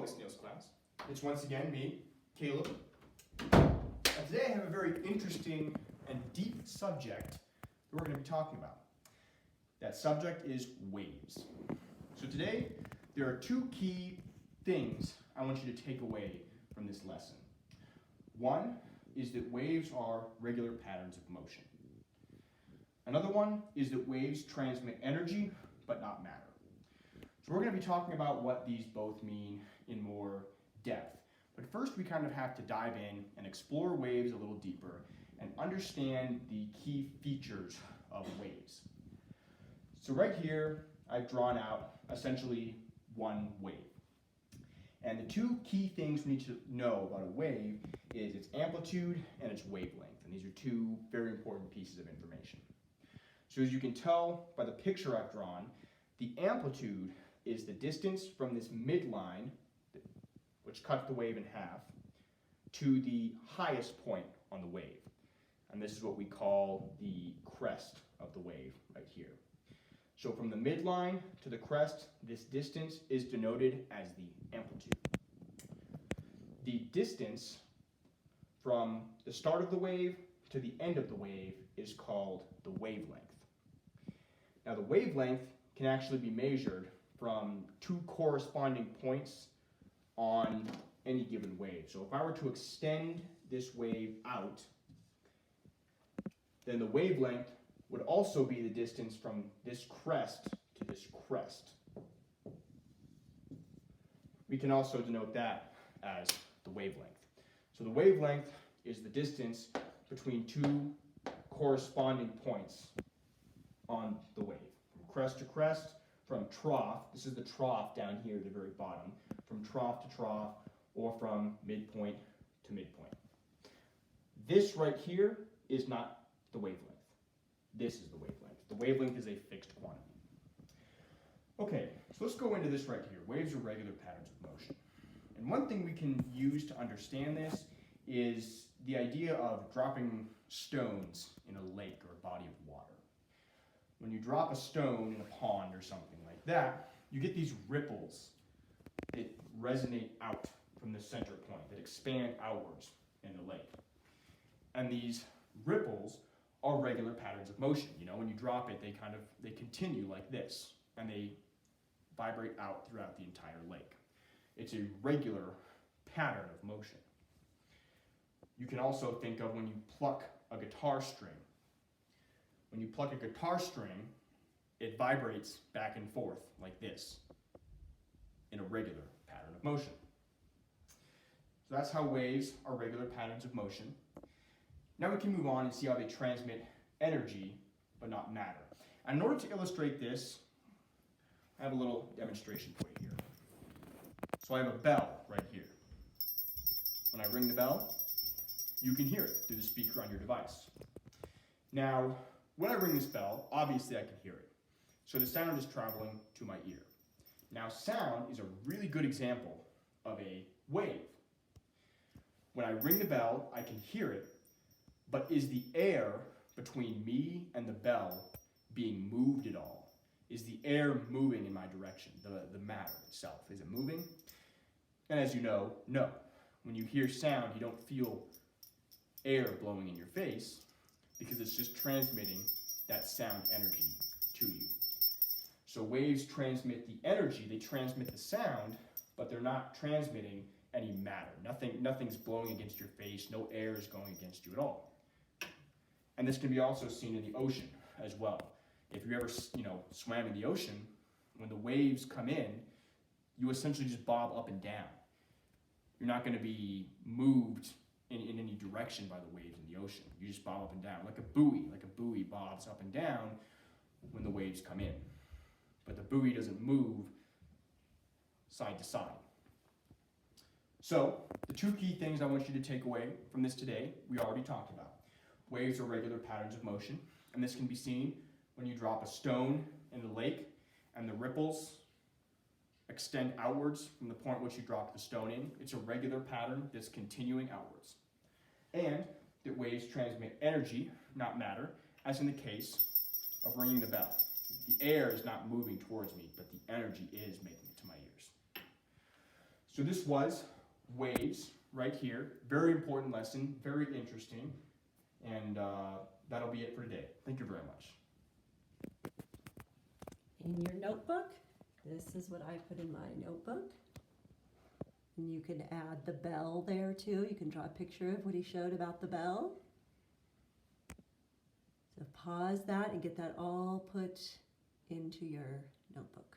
Focus Nails class. It's once again me, Caleb. And today I have a very interesting and deep subject that we're going to be talking about. That subject is waves. So today there are two key things I want you to take away from this lesson. One is that waves are regular patterns of motion. Another one is that waves transmit energy but not matter. So we're going to be talking about what these both mean in more depth. But first we kind of have to dive in and explore waves a little deeper and understand the key features of waves. So right here I've drawn out essentially one wave. And the two key things we need to know about a wave is its amplitude and its wavelength. And these are two very important pieces of information. So as you can tell by the picture I've drawn, the amplitude is the distance from this midline, which cuts the wave in half, to the highest point on the wave. And this is what we call the crest of the wave right here. So from the midline to the crest, this distance is denoted as the amplitude. The distance from the start of the wave to the end of the wave is called the wavelength. Now the wavelength can actually be measured from two corresponding points on any given wave. So if I were to extend this wave out, then the wavelength would also be the distance from this crest to this crest. We can also denote that as the wavelength. So the wavelength is the distance between two corresponding points on the wave. From crest to crest, from trough, this is the trough down here at the very bottom, from trough to trough, or from midpoint to midpoint. This right here is not the wavelength. This is the wavelength. The wavelength is a fixed quantity. Okay, so let's go into this right here. Waves are regular patterns of motion. And one thing we can use to understand this is the idea of dropping stones in a lake or a body of water. When you drop a stone in a pond or something like that, you get these ripples that resonate out from the center point, that expand outwards in the lake. And these ripples are regular patterns of motion. You know, when you drop it, they continue like this, and they vibrate out throughout the entire lake. It's a regular pattern of motion. You can also think of when you pluck a guitar string. When you pluck a guitar string, it vibrates back and forth like this in a regular pattern of motion. So that's how waves are regular patterns of motion. Now we can move on and see how they transmit energy but not matter. And in order to illustrate this, I have a little demonstration for you here. So I have a bell right here. When I ring the bell, you can hear it through the speaker on your device. Now, when I ring this bell, obviously I can hear it. So the sound is traveling to my ear. Now sound is a really good example of a wave. When I ring the bell, I can hear it, but is the air between me and the bell being moved at all? Is the air moving in my direction, the matter itself? Is it moving? And as you know, no. When you hear sound, you don't feel air blowing in your face because it's just transmitting that sound energy to you. So waves transmit the energy, they transmit the sound, but they're not transmitting any matter. Nothing's blowing against your face, no air is going against you at all. And this can be also seen in the ocean as well. If you ever, swam in the ocean, when the waves come in, you essentially just bob up and down. You're not going to be moved in any direction by the waves in the ocean. You just bob up and down, like a buoy bobs up and down when the waves come in. But the buoy doesn't move side to side. So, the two key things I want you to take away from this today, we already talked about. Waves are regular patterns of motion, and this can be seen when you drop a stone in the lake and the ripples extend outwards from the point which you dropped the stone in. It's a regular pattern that's continuing outwards. And that waves transmit energy, not matter, as in the case of ringing the bell. The air is not moving towards me, but the energy is making it to my ears. So this was waves right here. Very important lesson, very interesting. And that'll be it for today. Thank you very much. In your notebook, this is what I put in my notebook. And you can add the bell there too. You can draw a picture of what he showed about the bell. So pause that and get that all put into your notebook.